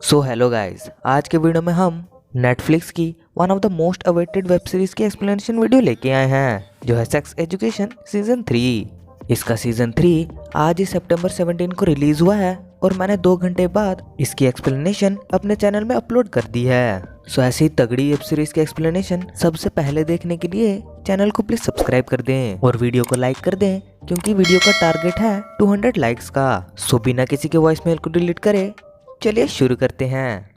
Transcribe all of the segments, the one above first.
So hello guys, आज के video में हम नेटफ्लिक्स की one of the most awaited web series की एक्सप्लेनेशन वीडियो लेके आए हैं, जो है सेक्स एजुकेशन सीजन 3। इसका सीजन 3 आज ही सितंबर 17 को रिलीज हुआ है और मैंने 2 घंटे बाद इसकी एक्सप्लेनेशन अपने चैनल में अपलोड कर दी है। सो ऐसी तगड़ी वेब सीरीज की एक्सप्लेनेशन सबसे पहले देखने के लिए चैनल को प्लीज सब्सक्राइब कर दें और वीडियो को लाइक कर दें, क्योंकि वीडियो का टारगेट है 200 लाइक्स का। सो बिना किसी के वॉइस मेल को डिलीट करे चलिए शुरू करते हैं।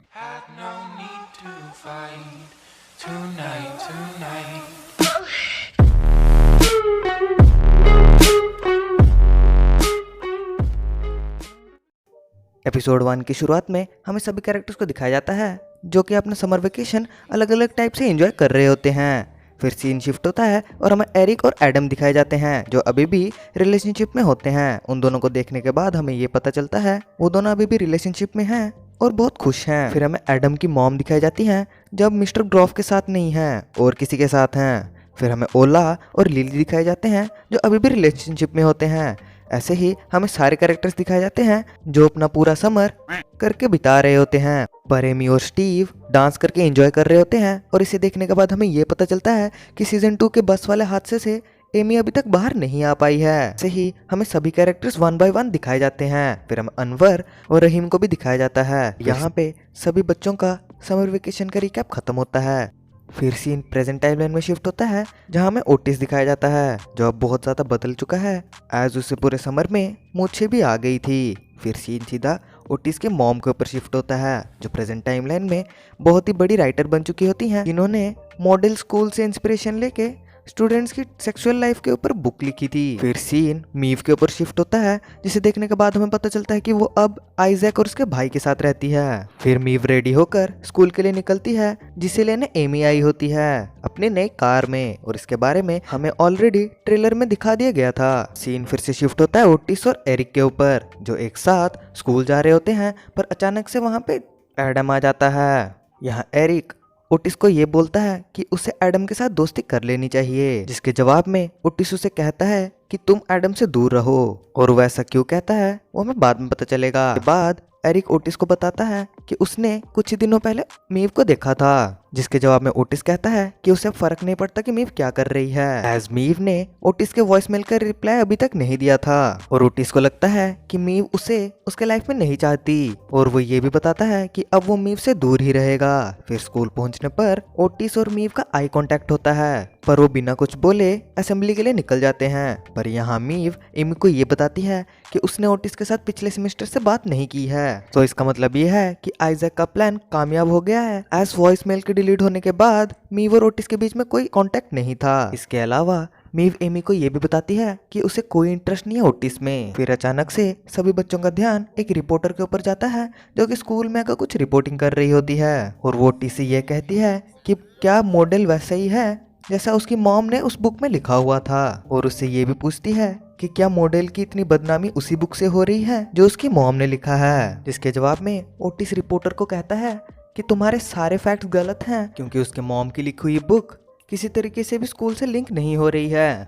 एपिसोड 1 की शुरुआत में हमें सभी कैरेक्टर्स को दिखाया जाता है जो कि अपना समर वेकेशन अलग अलग टाइप से एंजॉय कर रहे होते हैं। फिर सीन शिफ्ट होता है और हमें एरिक और एडम दिखाए जाते हैं जो अभी भी रिलेशनशिप में होते हैं। उन दोनों को देखने के बाद हमें ये पता चलता है वो दोनों अभी भी रिलेशनशिप में हैं और बहुत खुश हैं। फिर हमें एडम की मॉम दिखाई जाती हैं जब मिस्टर ग्रॉफ के साथ नहीं है और किसी के साथ हैं। फिर हमें ओला और लिली दिखाए जाते हैं जो अभी भी रिलेशनशिप में होते हैं। ऐसे ही हमें सारे कैरेक्टर्स दिखाए जाते हैं जो अपना पूरा समर करके बिता रहे होते हैं। पर एमी और स्टीव डांस करके एंजॉय कर रहे होते हैं और इसे देखने के बाद हमें ये पता चलता है कि सीजन 2 के बस वाले हादसे से एमी अभी तक बाहर नहीं आ पाई है। ऐसे ही हमें सभी कैरेक्टर्स 1 बाय 1 दिखाए जाते हैं। फिर हमें अनवर और रहीम को भी दिखाया जाता है। यहाँ पे सभी बच्चों का समर वेकेशन का रिकैप खत्म होता है। फिर सीन प्रेजेंट टाइमलाइन में शिफ्ट होता है जहाँ हमें ओटिस दिखाया जाता है जो अब बहुत ज़्यादा बदल चुका है, एज उससे पूरे समर में मूछें भी आ गई थी। फिर सीन सीधा ओटिस के मॉम के ऊपर शिफ्ट होता है जो प्रेजेंट टाइमलाइन में बहुत ही बड़ी राइटर बन चुकी होती हैं, जिन्होंने मॉडल स्कूल से इंस्पिरेशन लेके स्टूडेंट्स की सेक्सुअल लाइफ के ऊपर बुक लिखी थी। फिर सीन मीव के ऊपर शिफ्ट होता है जिसे देखने के बाद हमें पता चलता है कि वो अब आइजैक और उसके भाई के साथ रहती है। फिर मीव रेडी होकर स्कूल के लिए निकलती है जिसे लेने एमी आई होती है अपने नई कार में, और इसके बारे में हमें ऑलरेडी ट्रेलर में दिखा दिया गया था। सीन फिर से शिफ्ट होता है ओटिस और एरिक के ऊपर जो एक साथ स्कूल जा रहे होते हैं, पर अचानक से वहाँ पे एडम आ जाता है। यहाँ एरिक ओटिस को ये बोलता है कि उसे एडम के साथ दोस्ती कर लेनी चाहिए, जिसके जवाब में ओटिस उसे कहता है कि तुम एडम से दूर रहो, और वो ऐसा क्यों कहता है वो हमें बाद में पता चलेगा। के बाद एरिक ओटिस को बताता है कि उसने कुछ ही दिनों पहले मीव को देखा था, जिसके जवाब में ओटिस कहता है कि उसे फर्क नहीं पड़ता कि मीव क्या कर रही है, एज मीव ने ओटिस के वॉइसमेल का रिप्लाई अभी तक नहीं दिया था और ओटिस को लगता है कि मीव उसे उसके लाइफ में नहीं चाहती, और वो ये भी बताता है कि अब वो मीव से दूर ही रहेगा। फिर स्कूल पहुंचने पर ओटिस और मीव का आई कांटेक्ट होता है, पर वो बिना कुछ बोले असेंबली के लिए निकल जाते हैं। पर यहाँ मीव एमी को ये बताती है कि उसने ओटिस के साथ पिछले सेमेस्टर से बात नहीं की है, तो इसका मतलब ये है कि आइजैक का प्लान कामयाब हो गया है, एज वॉइसमेल के डिलीट होने के बाद मीव और ओटिस के बीच में कोई कांटेक्ट नहीं था। इसके अलावा मीव एमी को ये भी बताती है कि उसे कोई इंटरेस्ट नहीं है ओटिस में। फिर अचानक से सभी बच्चों का ध्यान एक रिपोर्टर के ऊपर जाता है जो कि स्कूल में आकर कुछ रिपोर्टिंग कर रही होती है, और वो ओटिस से ये कहती है कि क्या मॉडल वैसा ही है जैसा उसकी मॉम ने उस बुक में लिखा हुआ था, और उससे ये भी पूछती है कि क्या मॉडल की इतनी बदनामी उसी बुक से हो रही है जो उसकी मॉम ने लिखा है, जिसके जवाब में ओटिस रिपोर्टर को कहता है कि तुम्हारे सारे फैक्ट्स गलत हैं, क्योंकि उसके मॉम की लिखी हुई बुक किसी तरीके से भी स्कूल से लिंक नहीं हो रही है।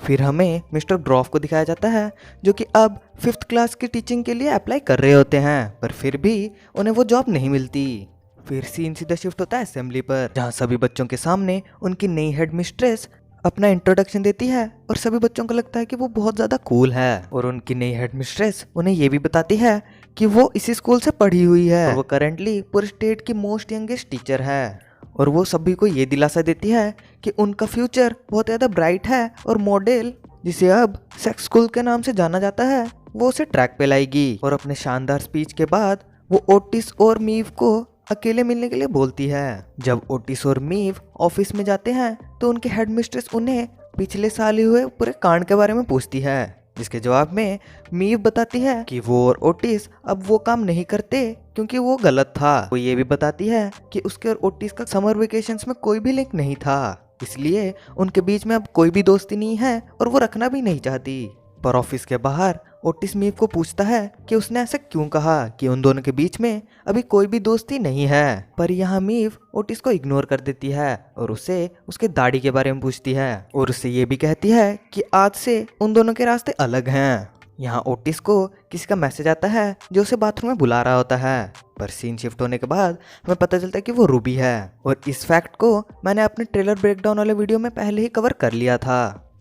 फिर हमें मिस्टर ग्रॉफ को दिखाया जाता है जो कि अब 5th क्लास की टीचिंग के लिए अप्लाई कर रहे होते हैं, पर फिर भी उन्हें वो जॉब नहीं मिलती। फिर सीन सीधा शिफ्ट होता है असेंबली पर, जहाँ सभी बच्चों के सामने उनकी नई हेड मिस्ट्रेस अपना इंट्रोडक्शन देती है और सभी बच्चों को लगता है कि वो बहुत ज़्यादा कूल है, और उनकी नई हेड मिस्ट्रेस उन्हें ये भी बताती है कि वो इसी स्कूल से पढ़ी हुई है और वो करंटली पूरे स्टेट की मोस्ट यंगेस्ट टीचर है, और वो सभी को ये दिलासा देती है कि उनका फ्यूचर बहुत ज़्यादा ब्राइट है और मॉडल जिसे अब सेक्स स्कूल के नाम से जाना जाता है वो उसे ट्रैक पे लाएगी। और अपने शानदार स्पीच के बाद वो ओटिस और मीव को अकेले मिलने के लिए बोलती है। जब ओटिस और मीव ऑफिस में जाते हैं तो उनके हेड मिस्ट्रेस उन्हें पिछले साल हुए पूरे कांड के बारे में पूछती है, जिसके जवाब में मीव बताती है कि वो और ओटिस अब वो काम नहीं करते क्योंकि वो गलत था। वो ये भी बताती है कि उसके और ओटिस का समर वेकेशंस में कोई भी लिंक नहीं था, इसलिए उनके बीच में अब कोई भी दोस्ती नहीं है और वो रखना भी नहीं चाहती। पर ऑफिस के बाहर ओटिस मीव को पूछता है कि उसने ऐसा क्यों कहा कि उन दोनों के बीच में अभी कोई भी दोस्ती नहीं है। पर यहाँ मीव ओटिस को इग्नोर कर देती है और उसे उसके दाढ़ी के बारे में पूछती है और उससे ये भी कहती है कि आज से उन दोनों के रास्ते अलग हैं। यहाँ ओटिस को किसी का मैसेज आता है जो उसे बाथरूम में बुला रहा होता है। पर सीन शिफ्ट होने के बाद हमें पता चलता है कि वो रूबी है और इस फैक्ट को मैंने अपने ट्रेलर ब्रेकडाउन वाले वीडियो में पहले ही कवर कर लिया था।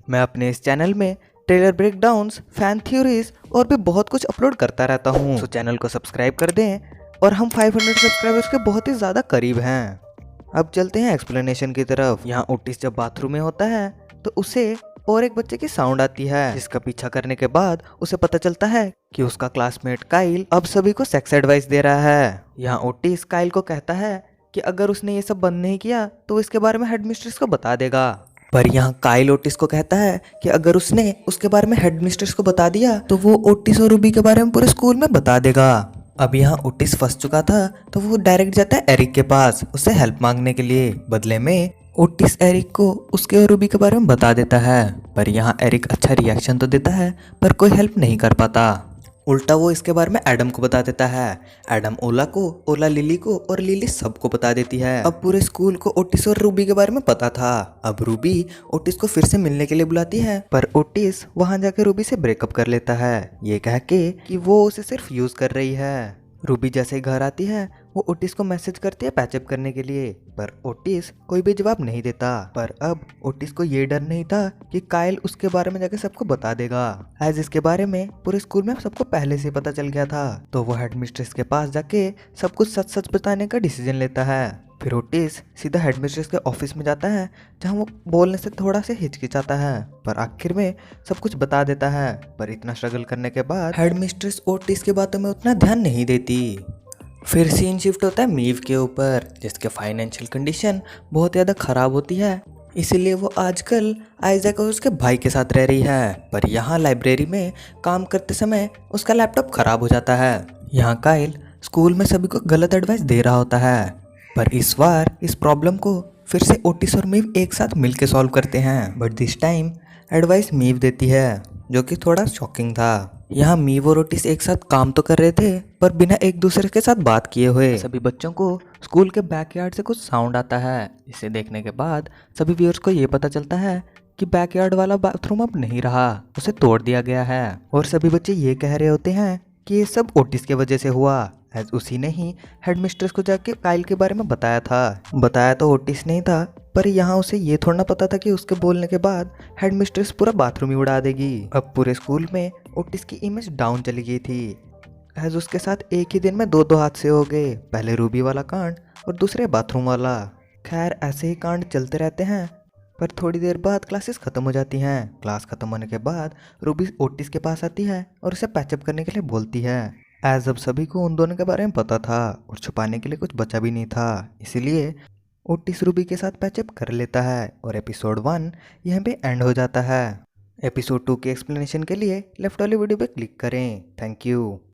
मैं अपने इस चैनल में ट्रेलर ब्रेकडाउन्स, फैन थ्योरीज और भी बहुत कुछ अपलोड करता रहता हूँ, तो चैनल को सब्सक्राइब कर दें और हम 500 सब्सक्राइबर्स के बहुत ही ज़्यादा करीब हैं। अब चलते हैं एक्सप्लेनेशन की तरफ। यहाँ ओटिस जब बाथरूम में होता है तो उसे और एक बच्चे की साउंड आती है, जिसका पीछा करने के बाद उसे पता चलता है कि उसका क्लासमेट काइल अब सभी को सेक्स एडवाइस दे रहा है। यहाँ ओटिस काइल को कहता है कि अगर उसने ये सब बंद नहीं किया तो इसके बारे में हेडमिस्ट्रेस को बता देगा। पर यहाँ काइल ओटिस को कहता है कि अगर उसने उसके बारे में हेडमिस्ट्रेस को बता दिया तो वो ओटिस और रूबी के बारे में पूरे स्कूल में बता देगा। अब यहाँ ओटिस फंस चुका था तो वो डायरेक्ट जाता है एरिक के पास उससे हेल्प मांगने के लिए। बदले में ओटिस एरिक को उसके और रूबी के बारे में बता देता है, पर यहाँ एरिक अच्छा रिएक्शन तो देता है पर कोई हेल्प नहीं कर पाता। उल्टा वो इसके बारे में एडम को बता देता है। एडम ओला को, ओला लिली को और लिली सबको बता देती है। अब पूरे स्कूल को ओटिस और रूबी के बारे में पता था। अब रूबी ओटिस को फिर से मिलने के लिए बुलाती है, पर ओटिस वहां जाकर रूबी से ब्रेकअप कर लेता है, ये कह के कि वो उसे सिर्फ यूज कर रही है। रूबी जैसे ही घर आती है वो ओटिस को मैसेज करती है पैचअप करने के लिए, पर ओटिस कोई भी जवाब नहीं देता। पर अब ओटिस को ये डर नहीं था कि काइल उसके बारे में जाके सबको बता देगा, एज इसके बारे में पूरे स्कूल में सबको पहले से पता चल गया था। तो वो हेडमिस्ट्रेस के पास जाके सब कुछ सच सच बताने का डिसीजन लेता है। फिर ओटिस सीधा हेडमिस्ट्रेस के ऑफिस में जाता है, जहाँ वो बोलने से थोड़ा सा हिचकिचाता है, पर आखिर में सब कुछ बता देता है। पर इतना स्ट्रगल करने के बाद हेडमिस्ट्रेस ओटिस की बातों में उतना ध्यान नहीं देती। फिर सीन शिफ्ट होता है मीव के ऊपर, जिसके फाइनेंशियल कंडीशन बहुत ज़्यादा ख़राब होती है, इसीलिए वो आजकल आइजैक और उसके भाई के साथ रह रही है। पर यहाँ लाइब्रेरी में काम करते समय उसका लैपटॉप ख़राब हो जाता है। यहाँ काइल स्कूल में सभी को गलत एडवाइस दे रहा होता है, पर इस बार इस प्रॉब्लम को फिर से ओटिस और मीव एक साथ मिलकर सॉल्व करते हैं। बट दिस टाइम एडवाइस मीव देती है, जो कि थोड़ा शॉकिंग था। यहाँ मीव और ओटिस एक साथ काम तो कर रहे थे, पर बिना एक दूसरे के साथ बात किए हुए। सभी बच्चों को स्कूल के बैकयार्ड से कुछ साउंड आता है। इसे देखने के बाद सभी व्यूअर्स को ये पता चलता है कि बैकयार्ड वाला बाथरूम अब नहीं रहा, उसे तोड़ दिया गया है। और सभी बच्चे ये कह रहे होते हैं कि ये सब ओटिस की वजह से हुआ, एज उसी ने ही हेडमिस्ट्रेस को जाके काइल के बारे में बताया था। बताया तो ओटिस नहीं था, पर यहाँ उसे ये थोड़ा पता था कि उसके बोलने के बाद हेडमिस्ट्रेस पूरा बाथरूम ही उड़ा देगी। अब पूरे स्कूल में ओटिस की इमेज डाउन चली गई थी, एज उसके साथ एक ही दिन में दो हादसे हो गए, पहले रूबी वाला कांड और दूसरे बाथरूम वाला। खैर ऐसे ही कांड चलते रहते हैं, पर थोड़ी देर बाद क्लासेस ख़त्म हो जाती हैं। क्लास ख़त्म होने के बाद रूबी ओटिस के पास आती है और उसे पैचअप करने के लिए बोलती है, एज अब सभी को उन दोनों के बारे में पता था और छुपाने के लिए कुछ बचा भी नहीं था, इसीलिए ओटिस रूबी के साथ पैचअप कर लेता है और एपिसोड 1 यहाँ पे एंड हो जाता है। एपिसोड 2 के एक्सप्लेनेशन के लिए लेफ्ट वाली वीडियो पे क्लिक करें। Thank you.